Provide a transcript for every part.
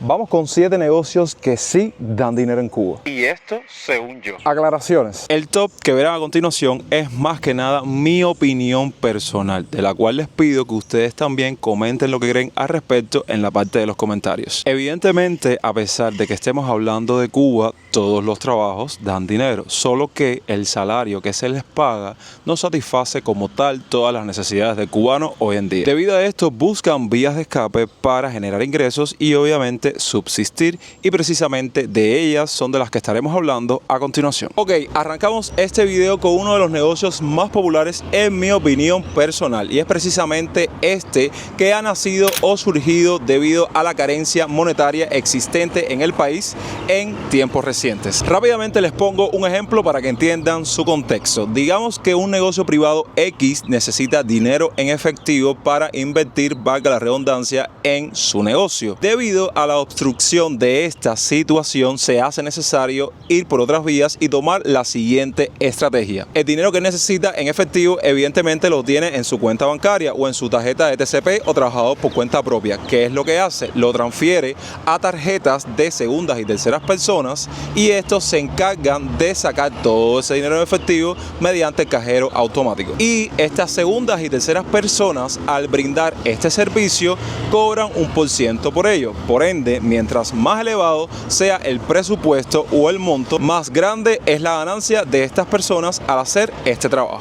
Vamos con 7 negocios que sí dan dinero en Cuba. Y esto según yo. Aclaraciones. El top que verán a continuación es más que nada mi opinión personal, de la cual les pido que ustedes también comenten lo que creen al respecto en la parte de los comentarios. Evidentemente, a pesar de que estemos hablando de Cuba, todos los trabajos dan dinero, solo que el salario que se les paga no satisface como tal todas las necesidades del cubano hoy en día. Debido a esto, buscan vías de escape para generar ingresos y obviamente subsistir, y precisamente de ellas son de las que estaremos hablando a continuación. Ok, arrancamos este video con uno de los negocios más populares en mi opinión personal, y es precisamente este que ha nacido o surgido debido a la carencia monetaria existente en el país en tiempos recientes. Rápidamente les pongo un ejemplo para que entiendan su contexto. Digamos que un negocio privado X necesita dinero en efectivo para invertir, valga la redundancia, en su negocio. Debido a la obstrucción de esta situación, se hace necesario ir por otras vías y tomar la siguiente estrategia. El dinero que necesita en efectivo evidentemente lo tiene en su cuenta bancaria o en su tarjeta de TCP o trabajador por cuenta propia. ¿Qué es lo que hace? Lo transfiere a tarjetas de segundas y terceras personas, y estos se encargan de sacar todo ese dinero en efectivo mediante el cajero automático. Y estas segundas y terceras personas, al brindar este servicio, cobran un % por ello. Por ende, mientras más elevado sea el presupuesto o el monto, más grande es la ganancia de estas personas al hacer este trabajo.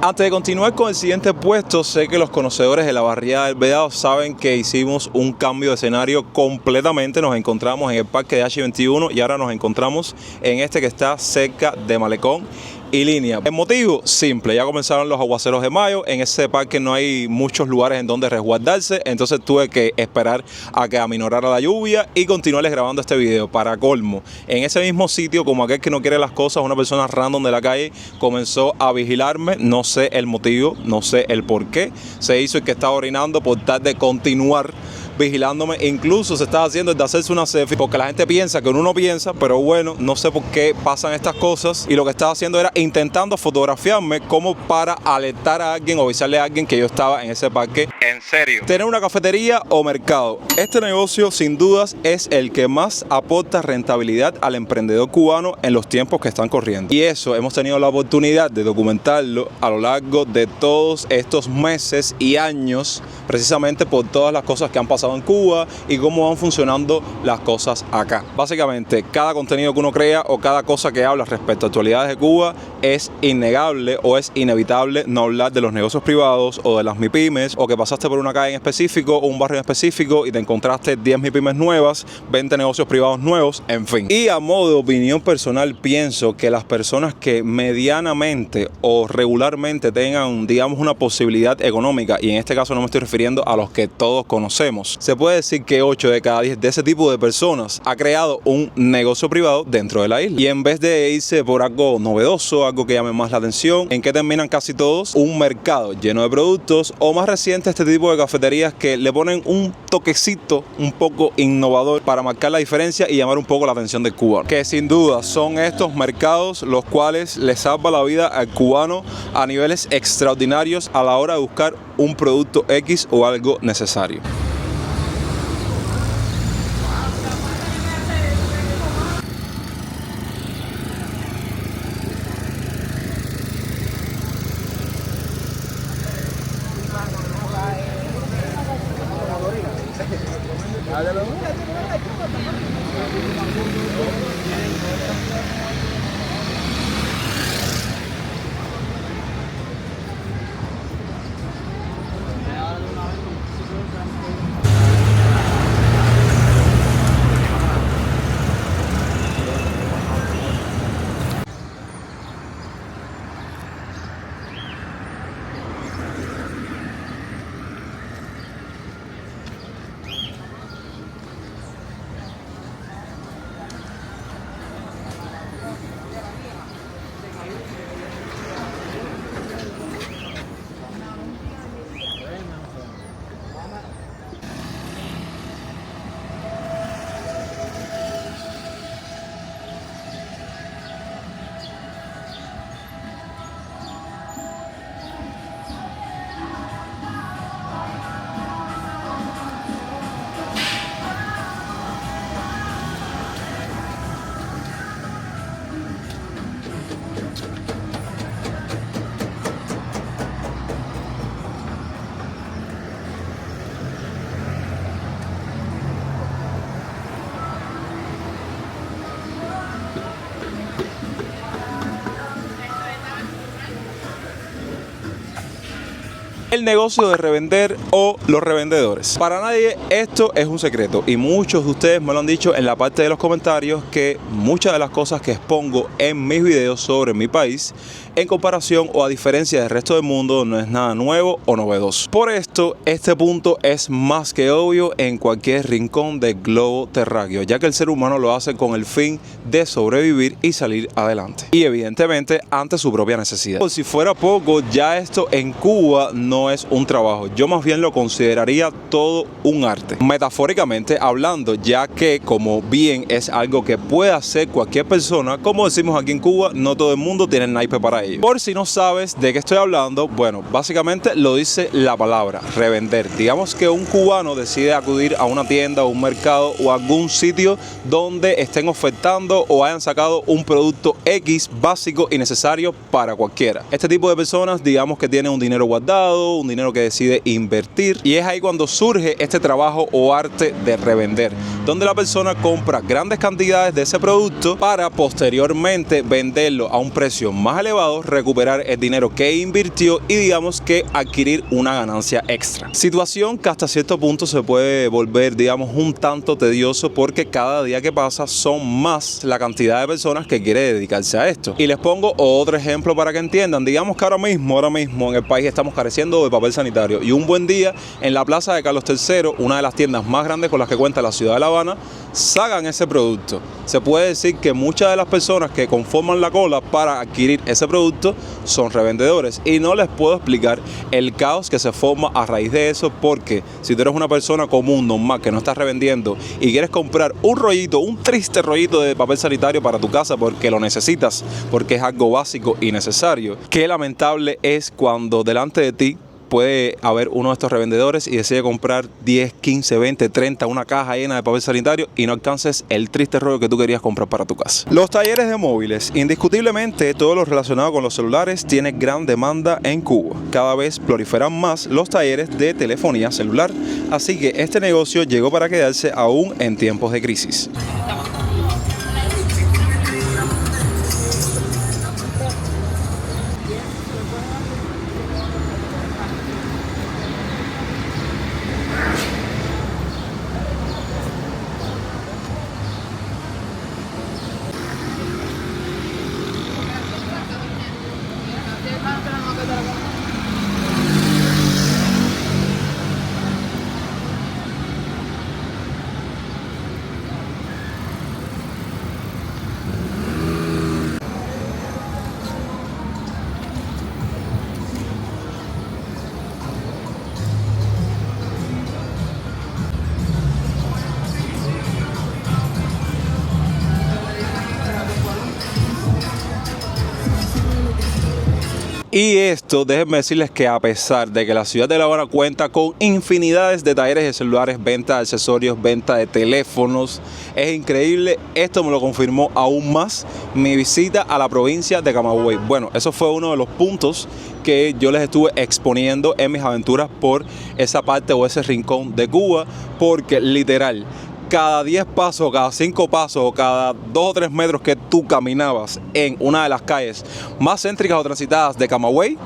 Antes de continuar con el siguiente puesto, sé que los conocedores de la barriada del Vedado saben que hicimos un cambio de escenario completamente. Nos encontramos en el parque de H21 y ahora nos encontramos en este que está cerca de Malecón y Línea. El motivo, simple, ya comenzaron los aguaceros de mayo. En ese parque no hay muchos lugares en donde resguardarse, entonces tuve que esperar a que aminorara la lluvia y continuarles grabando este video. Para colmo, en ese mismo sitio, como aquel que no quiere las cosas, una persona random de la calle comenzó a vigilarme. No sé el motivo, no sé el por qué. Se hizo el que estaba orinando por tal de continuar vigilándome. Incluso se estaba haciendo el de hacerse una selfie, porque la gente piensa que uno no piensa, pero bueno, no sé por qué pasan estas cosas, y lo que estaba haciendo era intentando fotografiarme como para alertar a alguien o avisarle a alguien que yo estaba en ese parque. ¿En serio? Tener una cafetería o mercado. Este negocio sin dudas es el que más aporta rentabilidad al emprendedor cubano en los tiempos que están corriendo, y eso hemos tenido la oportunidad de documentarlo a lo largo de todos estos meses y años, precisamente por todas las cosas que han pasado en Cuba y cómo van funcionando las cosas acá. Básicamente, cada contenido que uno crea o cada cosa que habla respecto a actualidades de Cuba, es innegable o es inevitable no hablar de los negocios privados o de las MIPYMES, o que pasaste por una calle en específico o un barrio en específico y te encontraste 10 MIPYMES nuevas, 20 negocios privados nuevos, en fin. Y a modo de opinión personal, pienso que las personas que medianamente o regularmente tengan, digamos, una posibilidad económica, y en este caso no me estoy refiriendo a los que todos conocemos, se puede decir que 8 de cada 10 de ese tipo de personas ha creado un negocio privado dentro de la isla. Y en vez de irse por algo novedoso, algo que llame más la atención, ¿en qué terminan casi todos? Un mercado lleno de productos, o más reciente, este tipo de cafeterías que le ponen un toquecito un poco innovador para marcar la diferencia y llamar un poco la atención del cubano. Que sin duda son estos mercados los cuales le salva la vida al cubano a niveles extraordinarios a la hora de buscar un producto X o algo necesario. el negocio de revender o los revendedores. Para nadie esto es un secreto y muchos de ustedes me lo han dicho en la parte de los comentarios que muchas de las cosas que expongo en mis videos sobre mi país en comparación o a diferencia del resto del mundo no es nada nuevo o novedoso. Por esto, este punto es más que obvio en cualquier rincón del globo terráqueo, ya que el ser humano lo hace con el fin de sobrevivir y salir adelante. Y evidentemente ante su propia necesidad. Por si fuera poco, ya esto en Cuba no es un trabajo. Yo más bien lo consideraría todo un arte. Metafóricamente hablando, ya que como bien es algo que puede hacer cualquier persona, como decimos aquí en Cuba, no todo el mundo tiene el naipe para ello. Por si no sabes de qué estoy hablando, bueno, básicamente lo dice la palabra, revender. Digamos que un cubano decide acudir a una tienda o un mercado o algún sitio donde estén ofertando o hayan sacado un producto X básico y necesario para cualquiera. Este tipo de personas, digamos que tienen un dinero guardado, un dinero que decide invertir, y es ahí cuando surge este trabajo o arte de revender, donde la persona compra grandes cantidades de ese producto para posteriormente venderlo a un precio más elevado, recuperar el dinero que invirtió y digamos que adquirir una ganancia extra. Situación que hasta cierto punto se puede volver, digamos, un tanto tedioso porque cada día que pasa son más la cantidad de personas que quiere dedicarse a esto. Y les pongo otro ejemplo para que entiendan. Digamos que ahora mismo en el país estamos careciendo de papel sanitario y un buen día en la plaza de Carlos III, una de las tiendas más grandes con las que cuenta la ciudad de La Habana, sacan ese producto. Se puede decir que muchas de las personas que conforman la cola para adquirir ese producto son revendedores y no les puedo explicar el caos que se forma a raíz de eso, porque si tú eres una persona común, normal, que no estás revendiendo y quieres comprar un rollito, un triste rollito de papel sanitario para tu casa porque lo necesitas, porque es algo básico y necesario, qué lamentable es cuando delante de ti puede haber uno de estos revendedores y decide comprar 10, 15, 20, 30, una caja llena de papel sanitario y no alcances el triste rollo que tú querías comprar para tu casa. Los talleres de móviles, indiscutiblemente todo lo relacionado con los celulares tiene gran demanda en Cuba. Cada vez proliferan más los talleres de telefonía celular, así que este negocio llegó para quedarse aún en tiempos de crisis. Y esto, déjenme decirles que a pesar de que la ciudad de La Habana cuenta con infinidades de talleres de celulares, venta de accesorios, venta de teléfonos, es increíble, esto me lo confirmó aún más mi visita a la provincia de Camagüey. Bueno, eso fue uno de los puntos que yo les estuve exponiendo en mis aventuras por esa parte o ese rincón de Cuba, porque literal, cada 10 pasos, cada 5 pasos o cada 2 o 3 metros que tú caminabas en una de las calles más céntricas o transitadas de Camagüey,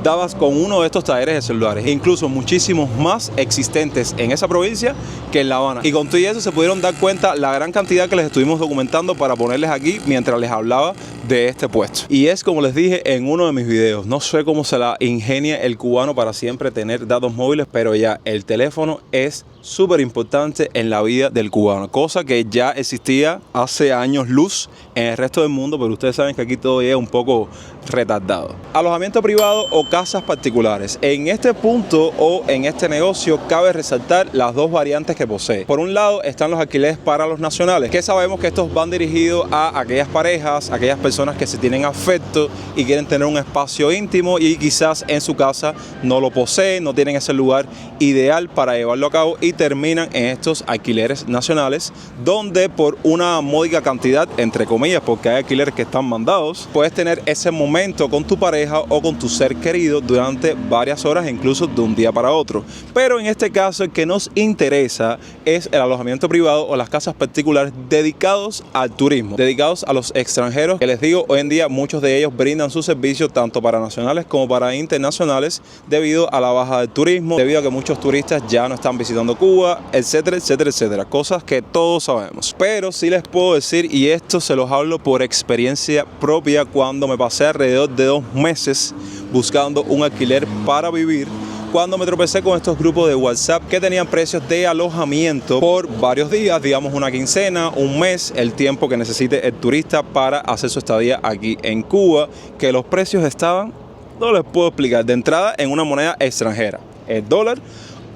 dabas con uno de estos talleres de celulares, incluso muchísimos más existentes en esa provincia que en La Habana. Y con todo eso se pudieron dar cuenta la gran cantidad que les estuvimos documentando para ponerles aquí mientras les hablaba de este puesto. Y es como les dije en uno de mis videos, no sé cómo se la ingenia el cubano para siempre tener datos móviles, pero ya el teléfono es súper importante en la vida del cubano, cosa que ya existía hace años luz en el resto del mundo, pero ustedes saben que aquí todo es un poco retardado. Alojamiento privado o casas particulares. En este punto o en este negocio cabe resaltar las dos variantes que posee. Por un lado están los alquileres para los nacionales, que sabemos que estos van dirigidos a aquellas parejas, aquellas personas que se tienen afecto y quieren tener un espacio íntimo y quizás en su casa no lo poseen, no tienen ese lugar ideal para llevarlo a cabo y terminan en estos alquileres nacionales, donde por una módica cantidad, entre comillas, porque hay alquileres que están mandados, puedes tener ese momento con tu pareja o con tu ser querido durante varias horas, incluso de un día para otro. Pero en este caso el que nos interesa es el alojamiento privado o las casas particulares dedicados al turismo, dedicados a los extranjeros, que les digo digo, hoy en día muchos de ellos brindan sus servicios tanto para nacionales como para internacionales debido a la baja del turismo, debido a que muchos turistas ya no están visitando Cuba, etcétera, etcétera, etcétera. Cosas que todos sabemos. Pero sí les puedo decir, y esto se los hablo por experiencia propia, cuando me pasé alrededor de 2 meses buscando un alquiler para vivir, cuando me tropecé con estos grupos de WhatsApp que tenían precios de alojamiento por varios días, digamos una quincena, un mes, el tiempo que necesite el turista para hacer su estadía aquí en Cuba, que los precios estaban, no les puedo explicar, de entrada en una moneda extranjera, el dólar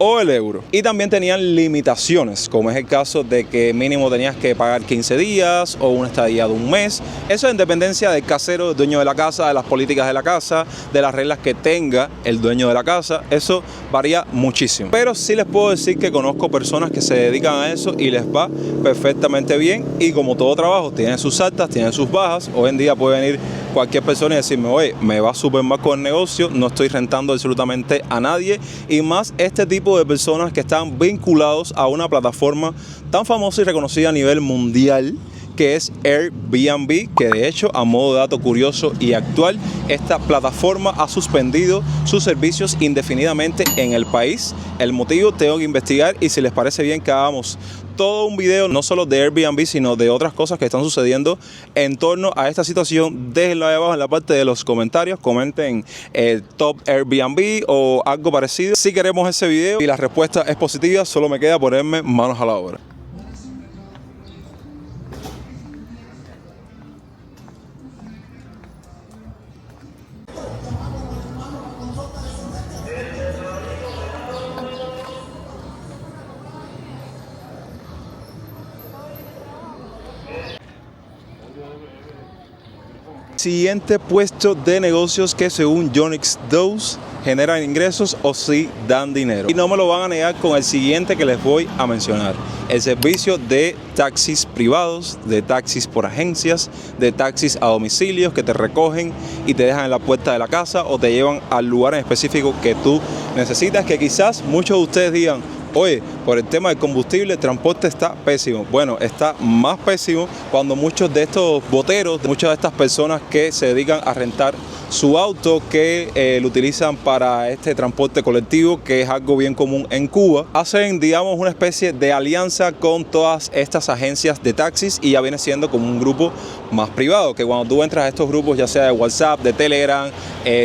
o el euro. Y también tenían limitaciones, como es el caso de que mínimo tenías que pagar 15 días o una estadía de un mes. Eso en dependencia del casero, del dueño de la casa, de las políticas de la casa, de las reglas que tenga el dueño de la casa. Eso varía muchísimo. Pero sí les puedo decir que conozco personas que se dedican a eso y les va perfectamente bien. Y como todo trabajo, tiene sus altas, tiene sus bajas. Hoy en día puede venir cualquier persona y decirme, oye, me va súper mal con el negocio, no estoy rentando absolutamente a nadie, y más este tipo de personas que están vinculados a una plataforma tan famosa y reconocida a nivel mundial que es Airbnb, que de hecho, a modo de dato curioso y actual, esta plataforma ha suspendido sus servicios indefinidamente en el país. El motivo tengo que investigar, y si les parece bien que hagamos todo un video, no solo de Airbnb, sino de otras cosas que están sucediendo en torno a esta situación, déjenlo ahí abajo en la parte de los comentarios, comenten top Airbnb o algo parecido si queremos ese video, y la respuesta es positiva, solo me queda ponerme manos a la obra. Siguiente puesto de negocios que según Yonex 2 generan ingresos o sí dan dinero. Y no me lo van a negar con el siguiente que les voy a mencionar. El servicio de taxis privados, de taxis por agencias, de taxis a domicilios que te recogen y te dejan en la puerta de la casa o te llevan al lugar en específico que tú necesitas, que quizás muchos de ustedes digan, oye, por el tema del combustible, el transporte está pésimo. Bueno, está más pésimo cuando muchos de estos boteros, muchas de estas personas que se dedican a rentar su auto, que lo utilizan para este transporte colectivo, que es algo bien común en Cuba, hacen, digamos, una especie de alianza con todas estas agencias de taxis, y ya viene siendo como un grupo más privado, que cuando tú entras a estos grupos, ya sea de WhatsApp, de Telegram,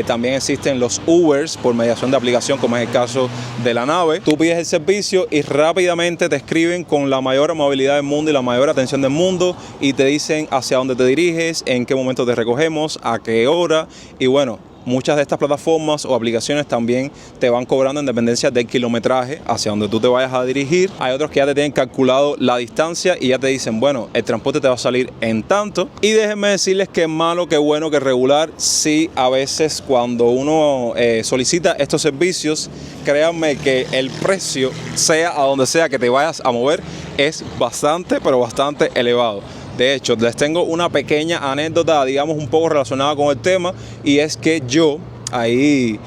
también existen los Ubers por mediación de aplicación, como es el caso de La Nave. Tú pides el servicio y rápidamente te escriben con la mayor amabilidad del mundo y la mayor atención del mundo, y te dicen hacia dónde te diriges, en qué momento te recogemos, a qué hora. Y bueno, muchas de estas plataformas o aplicaciones también te van cobrando en dependencia del kilometraje hacia donde tú te vayas a dirigir. Hay otros que ya te tienen calculado la distancia y ya te dicen, bueno, el transporte te va a salir en tanto. Y déjenme decirles que malo, que bueno, que regular, sí, a veces cuando uno solicita estos servicios, créanme que el precio, sea a donde sea que te vayas a mover, es bastante, pero bastante elevado. De hecho, les tengo una pequeña anécdota, digamos, un poco relacionada con el tema, y es que yo, ahí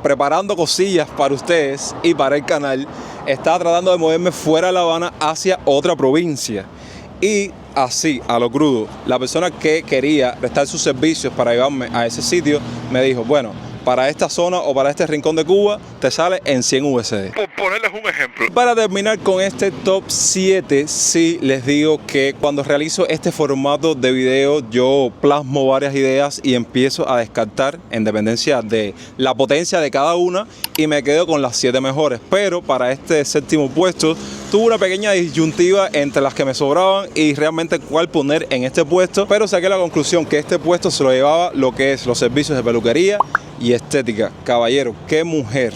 preparando cosillas para ustedes y para el canal, estaba tratando de moverme fuera de La Habana hacia otra provincia. Y así, a lo crudo, la persona que quería prestar sus servicios para llevarme a ese sitio me dijo, bueno, para esta zona o para este rincón de Cuba te sale en 100 USD. Por ponerles un ejemplo. Para terminar con este top 7, sí les digo que cuando realizo este formato de video, yo plasmo varias ideas y empiezo a descartar en dependencia de la potencia de cada una, y me quedo con las 7 mejores. Pero para este séptimo puesto tuve una pequeña disyuntiva entre las que me sobraban y realmente cuál poner en este puesto, pero saqué la conclusión que este puesto se lo llevaba lo que es los servicios de peluquería y estética. Caballero, qué mujer,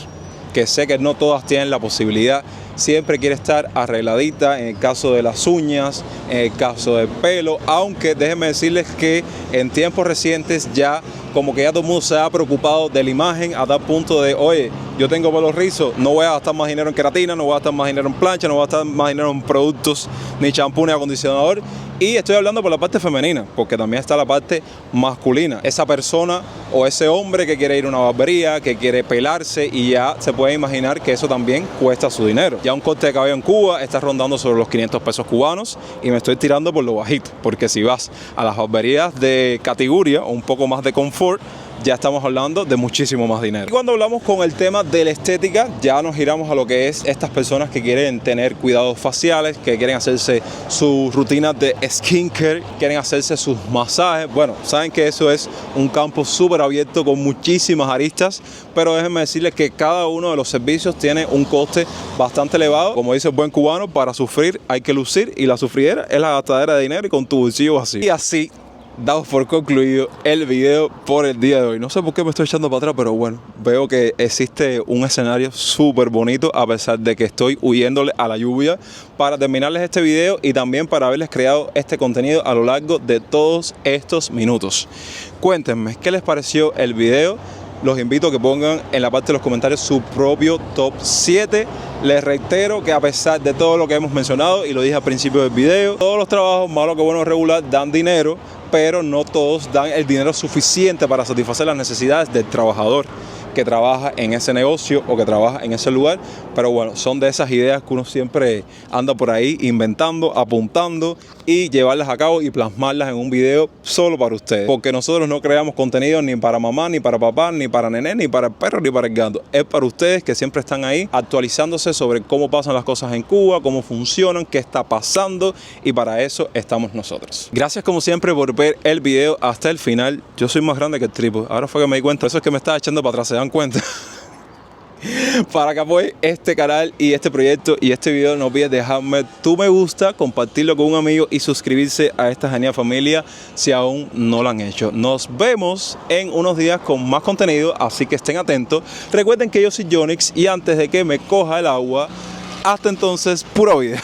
que sé que no todas tienen la posibilidad, siempre quiere estar arregladita, en el caso de las uñas, en el caso del pelo, aunque déjenme decirles que en tiempos recientes ya como que ya todo el mundo se ha preocupado de la imagen a tal punto de, oye, yo tengo pelo rizo, no voy a gastar más dinero en queratina, no voy a gastar más dinero en plancha, no voy a gastar más dinero en productos, ni champú, ni acondicionador. Y estoy hablando por la parte femenina, porque también está la parte masculina. Esa persona o ese hombre que quiere ir a una barbería, que quiere pelarse, y ya se puede imaginar que eso también cuesta su dinero. Ya un corte de cabello en Cuba está rondando sobre los 500 pesos cubanos y me estoy tirando por lo bajito, porque si vas a las barberías de categoría o un poco más de confort, ya estamos hablando de muchísimo más dinero. Y cuando hablamos con el tema de la estética, ya nos giramos a lo que es estas personas que quieren tener cuidados faciales, que quieren hacerse sus rutinas de skincare, quieren hacerse sus masajes. Bueno, saben que eso es un campo súper abierto con muchísimas aristas, pero déjenme decirles que cada uno de los servicios tiene un coste bastante elevado. Como dice el buen cubano, para sufrir hay que lucir, y la sufridera es la gastadera de dinero y con tu bolsillo vacío. Y así damos por concluido el video por el día de hoy. No sé por qué me estoy echando para atrás, pero bueno, veo que existe un escenario súper bonito a pesar de que estoy huyéndole a la lluvia para terminarles este video y también para haberles creado este contenido a lo largo de todos estos minutos. Cuéntenme, ¿qué les pareció el video? Los invito a que pongan en la parte de los comentarios su propio top 7. Les reitero que a pesar de todo lo que hemos mencionado, y lo dije al principio del video, todos los trabajos, malo que bueno regular, dan dinero, pero no todos dan el dinero suficiente para satisfacer las necesidades del trabajador que trabaja en ese negocio o que trabaja en ese lugar. Pero bueno, son de esas ideas que uno siempre anda por ahí inventando, apuntando y llevarlas a cabo y plasmarlas en un video solo para ustedes, porque nosotros no creamos contenido ni para mamá, ni para papá, ni para nené, ni para el perro, ni para el gato. Es para ustedes que siempre están ahí actualizándose sobre cómo pasan las cosas en Cuba, cómo funcionan, qué está pasando, y para eso estamos nosotros. Gracias como siempre por ver el video hasta el final. Yo soy más grande que el tripo, ahora fue que me di cuenta. Eso es que me estaba echando para atrás, ¿se dan cuenta? Para que apoyen este canal y este proyecto y este video, no olvides dejarme tu me gusta, compartirlo con un amigo y suscribirse a esta genial familia si aún no lo han hecho. Nos vemos en unos días con más contenido, así que estén atentos. Recuerden que yo soy Yonix, y antes de que me coja el agua, hasta entonces, pura vida.